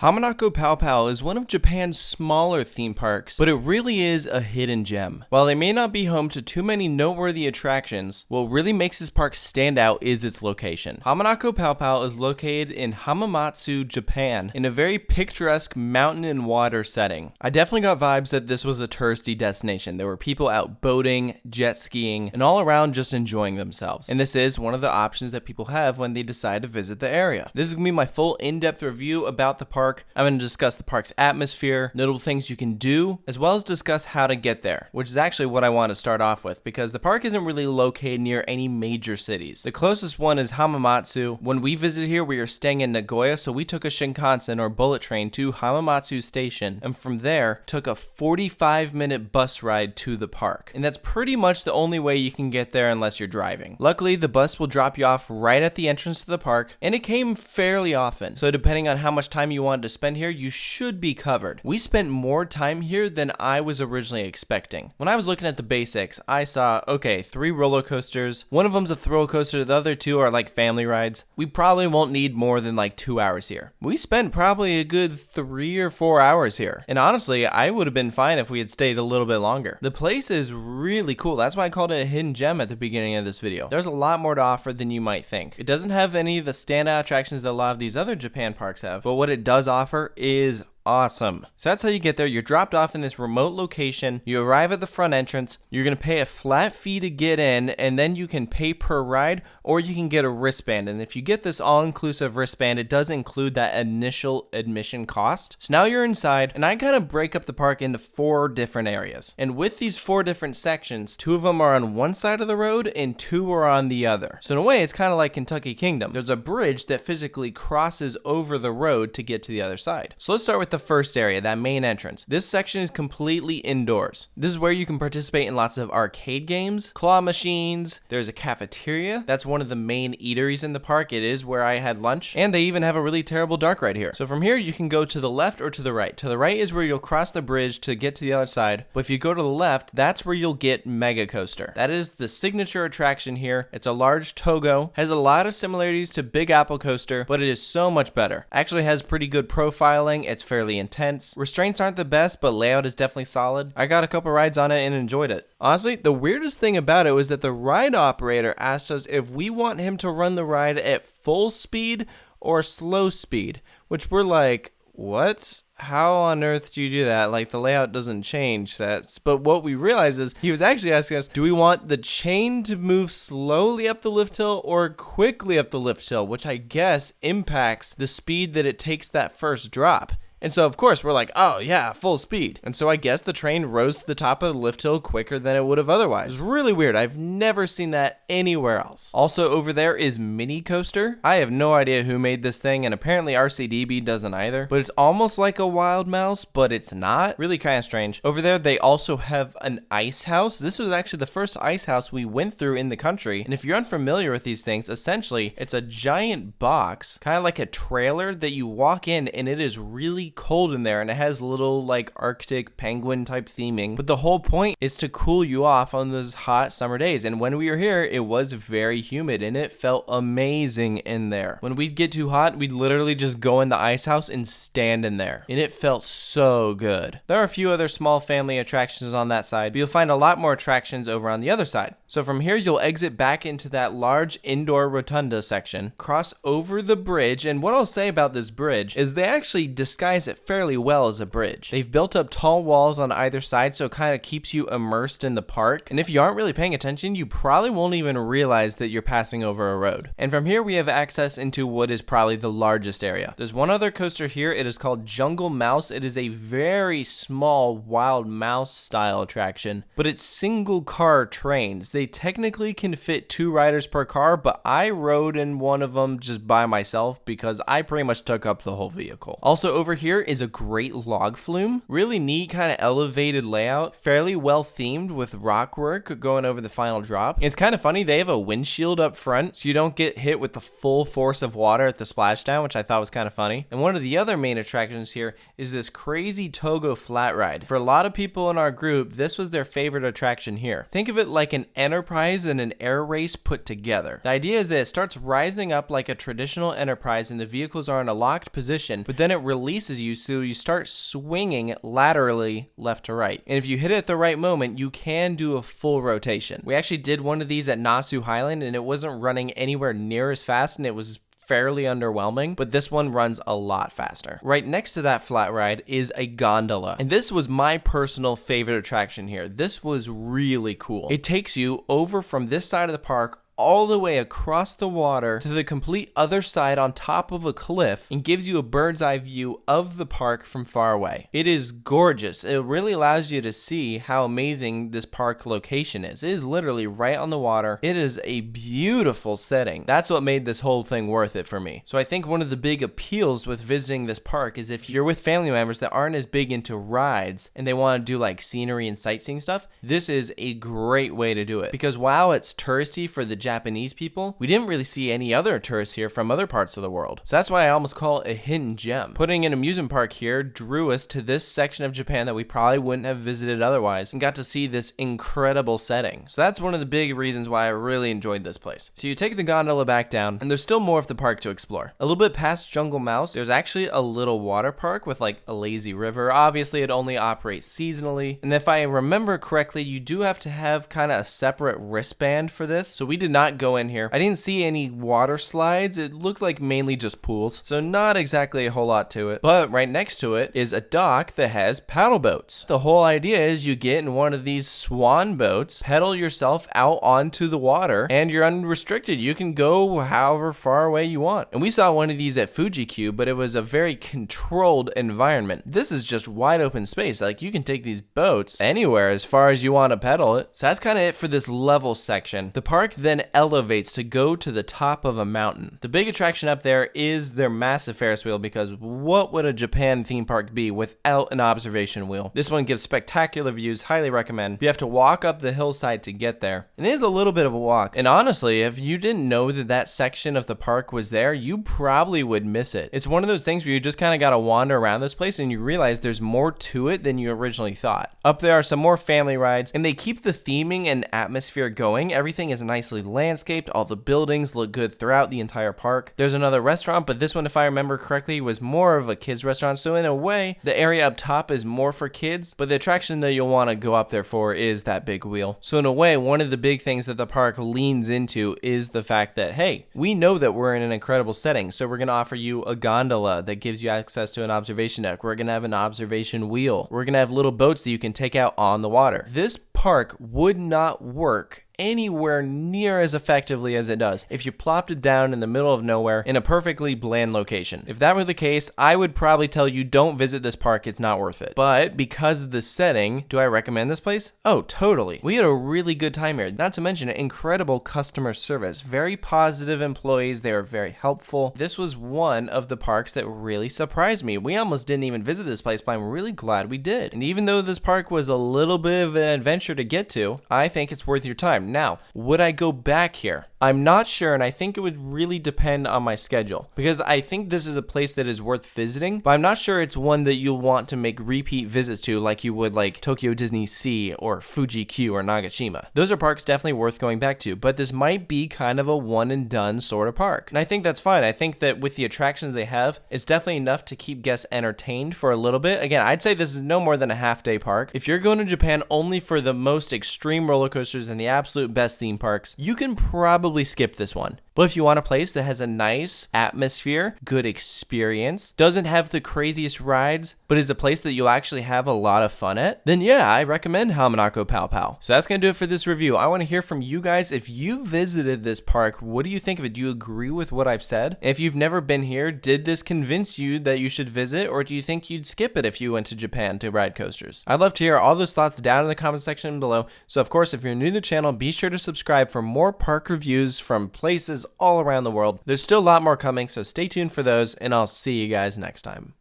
Hamanako Pow Pow is one of Japan's smaller theme parks, but it really is a hidden gem. While they may not be home to too many noteworthy attractions, what really makes this park stand out is its location. Hamanako Pow Pow is located in Hamamatsu, Japan, in a very picturesque mountain and water setting. I definitely got vibes that this was a touristy destination. There were people out boating, jet skiing, and all around just enjoying themselves. And this is one of the options that people have when they decide to visit the area. This is going to be my full in-depth review about the park. I'm going to discuss the park's atmosphere, notable things you can do, as well as discuss how to get there, which is actually what I want to start off with because the park isn't really located near any major cities. The closest one is Hamamatsu. When we visited here, we were staying in Nagoya, so we took a Shinkansen or bullet train to Hamamatsu Station, and from there, took a 45-minute bus ride to the park. And that's pretty much the only way you can get there unless you're driving. Luckily, the bus will drop you off right at the entrance to the park, and it came fairly often. So depending on how much time you wanted to spend here, you should be covered. We spent more time here than I was originally expecting. When I was looking at the basics, I saw, okay, 3 roller coasters. One of them's a thrill coaster. The other 2 are like family rides. We probably won't need more than like 2 hours here. We spent probably a good 3 or 4 hours here. And honestly, I would have been fine if we had stayed a little bit longer. The place is really cool. That's why I called it a hidden gem at the beginning of this video. There's a lot more to offer than you might think. It doesn't have any of the standout attractions that a lot of these other Japan parks have, but what it does offer is awesome. So that's how you get there. You're dropped off in this remote location. You arrive at the front entrance. You're going to pay a flat fee to get in, and then you can pay per ride, or you can get a wristband. And if you get this all-inclusive wristband, it does include that initial admission cost. So now you're inside, and I kind of break up the park into 4 different areas. And with these 4 different sections, 2 of them are on one side of the road, and 2 are on the other. So in a way, it's kind of like Kentucky Kingdom. There's a bridge that physically crosses over the road to get to the other side. So let's start with the first area, that main entrance. This section is completely indoors. This is where you can participate in lots of arcade games, claw machines. There's a cafeteria. That's one of the main eateries in the park. It is where I had lunch. And they even have a really terrible dark ride here. So from here, you can go to the left or to the right. To the right is where you'll cross the bridge to get to the other side. But if you go to the left, that's where you'll get Mega Coaster. That is the signature attraction here. It's a large Togo. Has a lot of similarities to Big Apple Coaster, but it is so much better. Actually has pretty good profiling. It's fairly intense. Restraints aren't the best, but layout is definitely solid. I got a couple rides on it and enjoyed it. Honestly, the weirdest thing about it was that the ride operator asked us if we want him to run the ride at full speed or slow speed, which we're like, what? How on earth do you do that? Like, the layout doesn't change that. But what we realized is he was actually asking us, do we want the chain to move slowly up the lift hill or quickly up the lift hill, which I guess impacts the speed that it takes that first drop. And so, of course, we're like, oh, yeah, full speed. And so I guess the train rose to the top of the lift hill quicker than it would have otherwise. It's really weird. I've never seen that anywhere else. Also, over there is Mini Coaster. I have no idea who made this thing, and apparently RCDB doesn't either. But it's almost like a Wild Mouse, but it's not. Really kind of strange. Over there, they also have an ice house. This was actually the first ice house we went through in the country. And if you're unfamiliar with these things, essentially, it's a giant box, kind of like a trailer that you walk in, and it is really cold in there, and it has little like Arctic penguin type theming, but the whole point is to cool you off on those hot summer days. And when we were here, it was very humid and it felt amazing in there. When we'd get too hot, we'd literally just go in the ice house and stand in there, and it felt so good. There are a few other small family attractions on that side, but you'll find a lot more attractions over on the other side. So from here, you'll exit back into that large indoor rotunda section, cross over the bridge, and what I'll say about this bridge is they actually disguise it fairly well as a bridge. They've built up tall walls on either side, so it kind of keeps you immersed in the park. And if you aren't really paying attention, you probably won't even realize that you're passing over a road. And from here, we have access into what is probably the largest area. There's one other coaster here. It is called Jungle Mouse. It is a very small Wild Mouse style attraction, but it's single car trains. They technically can fit 2 riders per car, but I rode in one of them just by myself because I pretty much took up the whole vehicle. Also over here, here is a great log flume. Really neat kind of elevated layout, fairly well themed with rock work going over the final drop. It's kind of funny, they have a windshield up front so you don't get hit with the full force of water at the splashdown, which I thought was kind of funny. And one of the other main attractions here is this crazy Togo flat ride. For a lot of people in our group, this was their favorite attraction here. Think of it like an Enterprise and an air race put together. The idea is that it starts rising up like a traditional Enterprise and the vehicles are in a locked position, but then it releases you so you start swinging laterally left to right. And if you hit it at the right moment, you can do a full rotation. We actually did one of these at Nasu Highland and it wasn't running anywhere near as fast and it was fairly underwhelming, but this one runs a lot faster. Right next to that flat ride is a gondola, and this was my personal favorite attraction here. This was really cool. It takes you over from this side of the park all the way across the water to the complete other side on top of a cliff and gives you a bird's eye view of the park from far away. It is gorgeous. It really allows you to see how amazing this park location is. It is literally right on the water. It is a beautiful setting. That's what made this whole thing worth it for me. So I think one of the big appeals with visiting this park is if you're with family members that aren't as big into rides and they want to do like scenery and sightseeing stuff, this is a great way to do it. Because while it's touristy for the Japanese people, we didn't really see any other tourists here from other parts of the world. So that's why I almost call it a hidden gem. Putting an amusement park here drew us to this section of Japan that we probably wouldn't have visited otherwise and got to see this incredible setting. So that's one of the big reasons why I really enjoyed this place. So you take the gondola back down and there's still more of the park to explore. A little bit past Jungle Mouse, there's actually a little water park with like a lazy river. Obviously it only operates seasonally. And if I remember correctly, you do have to have kind of a separate wristband for this. So we did not go in here. I didn't see any water slides. It looked like mainly just pools, so not exactly a whole lot to it. But right next to it is a dock that has paddle boats. The whole idea is you get in one of these swan boats, pedal yourself out onto the water, and you're unrestricted. You can go however far away you want. And we saw one of these at Fuji Q, but it was a very controlled environment. This is just wide open space. Like you can take these boats anywhere as far as you want to pedal it. So that's kind of it for this level section. The park then elevates to go to the top of a mountain. The big attraction up there is their massive Ferris wheel, because what would a Japan theme park be without an observation wheel? This one gives spectacular views, highly recommend. You have to walk up the hillside to get there. It is a little bit of a walk, and honestly, if you didn't know that that section of the park was there, you probably would miss it. It's one of those things where you just kind of gotta wander around this place and you realize there's more to it than you originally thought. Up there are some more family rides, and they keep the theming and atmosphere going. Everything is nicely landscaped. All the buildings look good throughout the entire park. There's another restaurant, but this one, if I remember correctly, was more of a kids restaurant. So in a way, the area up top is more for kids, but the attraction that you'll want to go up there for is that big wheel. So in a way, one of the big things that the park leans into is the fact that, hey, we know that we're in an incredible setting, so we're going to offer you a gondola that gives you access to an observation deck. We're going to have an observation wheel. We're going to have little boats that you can take out on the water. This park would not work anywhere near as effectively as it does if you plopped it down in the middle of nowhere in a perfectly bland location. If that were the case, I would probably tell you don't visit this park, it's not worth it. But because of the setting, do I recommend this place? Oh, totally. We had a really good time here, not to mention incredible customer service, very positive employees, they were very helpful. This was one of the parks that really surprised me. We almost didn't even visit this place, but I'm really glad we did. And even though this park was a little bit of an adventure to get to, I think it's worth your time. Now, would I go back here? I'm not sure, and I think it would really depend on my schedule, because I think this is a place that is worth visiting, but I'm not sure it's one that you'll want to make repeat visits to like you would like Tokyo Disney Sea or Fuji Q or Nagashima. Those are parks definitely worth going back to, but this might be kind of a one and done sort of park. And I think that's fine. I think that with the attractions they have, it's definitely enough to keep guests entertained for a little bit. Again, I'd say this is no more than a half-day park. If you're going to Japan only for the most extreme roller coasters and the absolute best theme parks, you can probably skip this one. But if you want a place that has a nice atmosphere, good experience, doesn't have the craziest rides, but is a place that you'll actually have a lot of fun at, then yeah, I recommend Hamanako Pao Pao. So that's going to do it for this review. I want to hear from you guys. If you visited this park, what do you think of it? Do you agree with what I've said? If you've never been here, did this convince you that you should visit, or do you think you'd skip it if you went to Japan to ride coasters? I'd love to hear all those thoughts down in the comment section below. So of course, if you're new to the channel, be sure to subscribe for more park reviews from places all around the world. There's still a lot more coming, so stay tuned for those, and I'll see you guys next time.